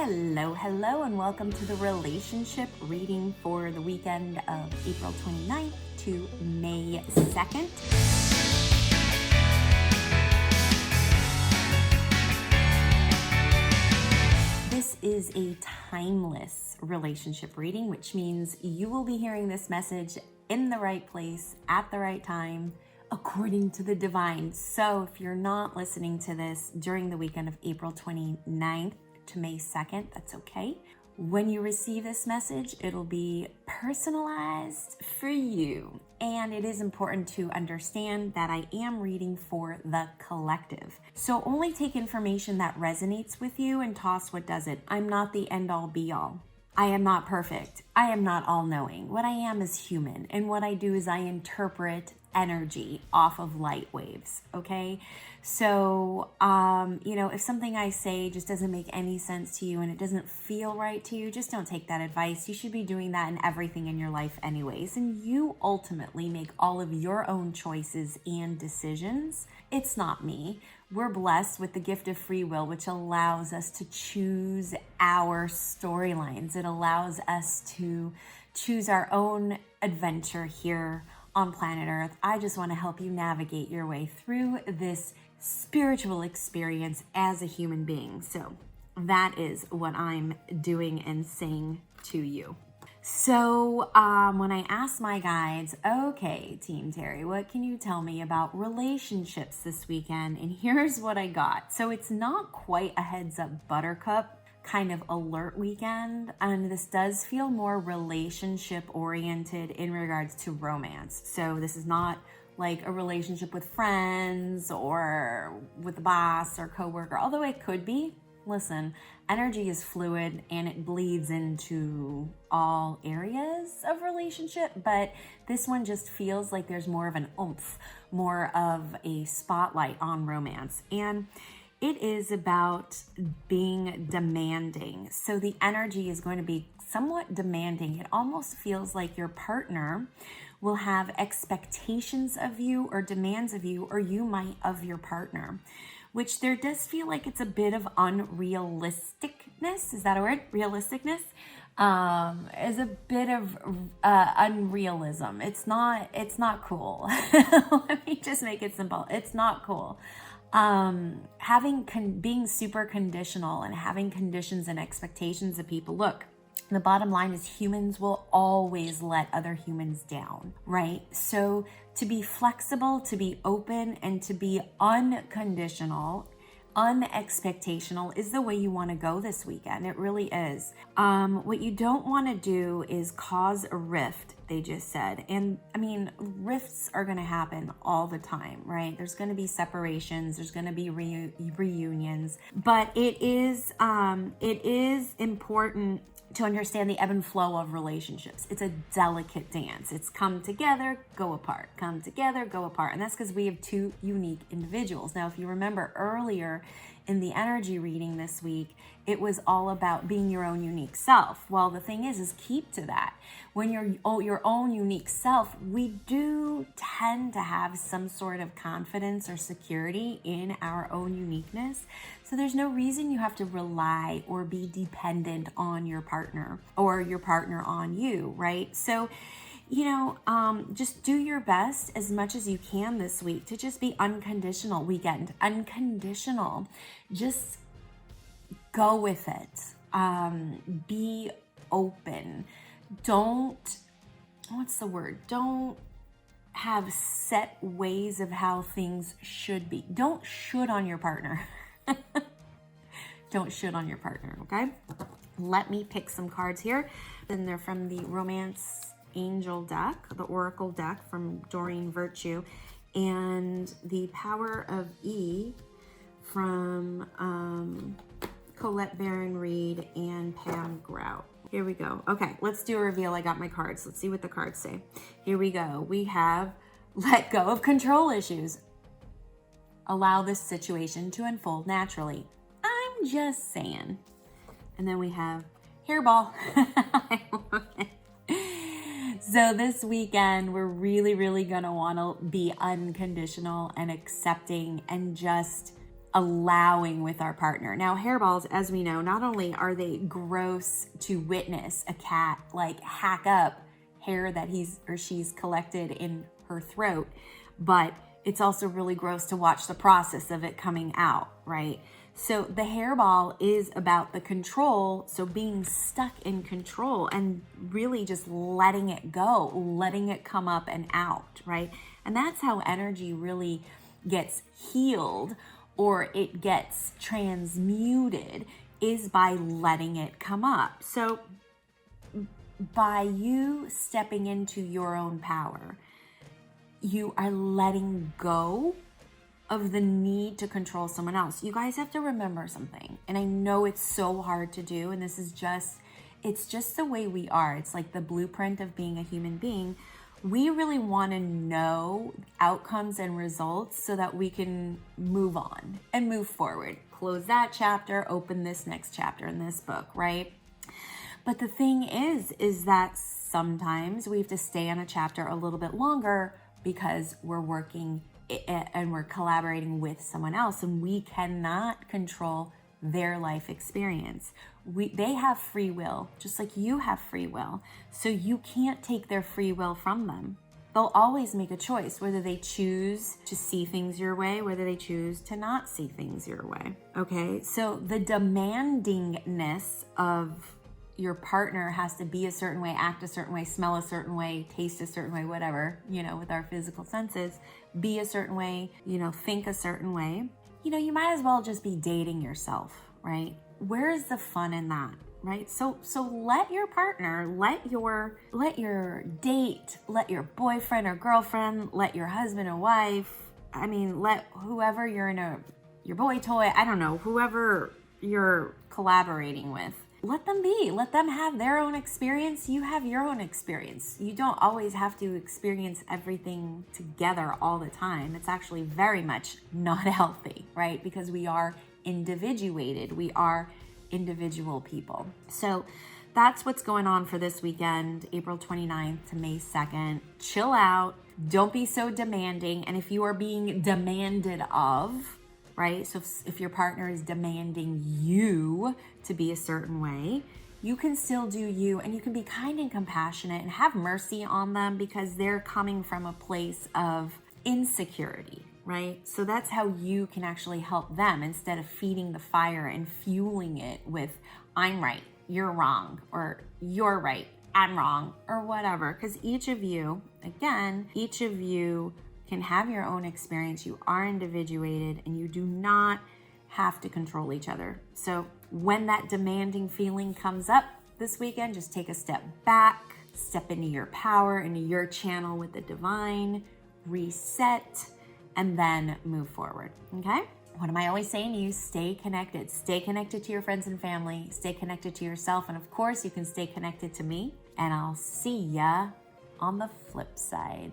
Hello, and welcome to the relationship reading for the weekend of April 29th to May 2nd. This is a timeless relationship reading, which means you will be hearing this message in the right place at the right time, according to the divine. So if you're not listening to this during the weekend of April 29th to May 2nd, that's okay. When you receive this message, it'll be personalized for you. And it is important to understand that I am reading for the collective. So only take information that resonates with you and toss what doesn't. I'm not the end all be all. I am not perfect. I am not all knowing. What I am is human. And what I do is I interpret energy off of light waves. Okay. So, if something I say just doesn't make any sense to you and it doesn't feel right to you, just don't take that advice. You should be doing that in everything in your life anyways. And you ultimately make all of your own choices and decisions. It's not me. We're blessed with the gift of free will, which allows us to choose our storylines. It allows us to choose our own adventure here on planet Earth. I just want to help you navigate your way through this spiritual experience as a human being. So that is what I'm doing and saying to you. So when I asked my guides, okay, Team Terry, what can you tell me about relationships this weekend? And here's what I got. So it's not quite a heads up buttercup kind of alert weekend, and this does feel more relationship oriented in regards to romance. So this is not like a relationship with friends or with the boss or coworker, although it could be. Listen, energy is fluid and it bleeds into all areas of relationship, but this one just feels like there's more of an oomph, more of a spotlight on romance. And it is about being demanding. So the energy is going to be somewhat demanding. It almost feels like your partner will have expectations of you or demands of you, or you might of your partner, which there does feel like it's a bit of unrealisticness. Is that a word? Realisticness is a bit of unrealism. It's not cool. Let me just make it simple. It's not cool. Being super conditional and having conditions and expectations of people. Look, the bottom line is humans will always let other humans down, right? So to be flexible, to be open, and to be unconditional, unexpectational is the way you want to go this weekend. It really is. What you don't want to do is cause a rift, they just said. And I mean, rifts are going to happen all the time, right? There's going to be separations. There's going to be reunions, but it is important to understand the ebb and flow of relationships. It's a delicate dance. It's come together, go apart, come together, go apart. And that's because we have two unique individuals. Now, if you remember earlier in the energy reading this week, it was all about being your own unique self. Well, the thing is keep to that. When you're your own unique self, we do tend to have some sort of confidence or security in our own uniqueness. So there's no reason you have to rely or be dependent on your partner or your partner on you, right? So, just do your best as much as you can this week to just be unconditional weekend. Unconditional. Just go with it. Be open. Don't have set ways of how things should be. Don't should on your partner. Don't should on your partner, okay? Let me pick some cards here. And they're from the Romance Angel deck, the Oracle deck from Doreen Virtue, and the Power of E from Collette, Baron-Reid, and Pam Grout. Here we go. Okay, let's do a reveal. I got my cards. Let's see what the cards say. Here we go. We have let go of control issues. Allow this situation to unfold naturally. I'm just saying. And then we have hairball. I love it. So this weekend, we're really, really going to want to be unconditional and accepting and just allowing with our partner. Now, hairballs, as we know, not only are they gross to witness a cat like hack up hair that he's or she's collected in her throat, but it's also really gross to watch the process of it coming out, right? So the hairball is about the control, so being stuck in control and really just letting it go, letting it come up and out, right? And that's how energy really gets healed or it gets transmuted, is by letting it come up. So by you stepping into your own power, you are letting go of the need to control someone else. You guys have to remember something, and I know it's so hard to do, and this is just, it's just the way we are. It's like the blueprint of being a human being. We really want to know outcomes and results so that we can move on and move forward. Close that chapter, open this next chapter in this book, right? But the thing is that sometimes we have to stay on a chapter a little bit longer because we're working and we're collaborating with someone else, and we cannot control their life experience. They have free will, just like you have free will. So you can't take their free will from them. They'll always make a choice, whether they choose to see things your way, whether they choose to not see things your way. Okay, so the demandingness of your partner has to be a certain way, act a certain way, smell a certain way, taste a certain way, whatever, with our physical senses, be a certain way, think a certain way. You might as well just be dating yourself, right? Where is the fun in that, right? So let your partner, let your date, let your boyfriend or girlfriend, let your husband or wife, let whoever you're your boy toy, I don't know, whoever you're collaborating with, let them be. Let them have their own experience. You have your own experience. You don't always have to experience everything together all the time. It's actually very much not healthy, right? Because we are individuated. We are individual people. So that's what's going on for this weekend, April 29th to May 2nd. Chill out. Don't be so demanding. And if you are being demanded of, right? So if your partner is demanding you to be a certain way, you can still do you, and you can be kind and compassionate and have mercy on them because they're coming from a place of insecurity, right? So that's how you can actually help them instead of feeding the fire and fueling it with, I'm right, you're wrong, or you're right, I'm wrong, or whatever. Because each of you can have your own experience. You are individuated and you do not have to control each other. So when that demanding feeling comes up this weekend, just take a step back, step into your power, into your channel with the divine, reset, and then move forward, okay? What am I always saying to you? Stay connected. Stay connected to your friends and family. Stay connected to yourself. And of course, you can stay connected to me. And I'll see ya on the flip side.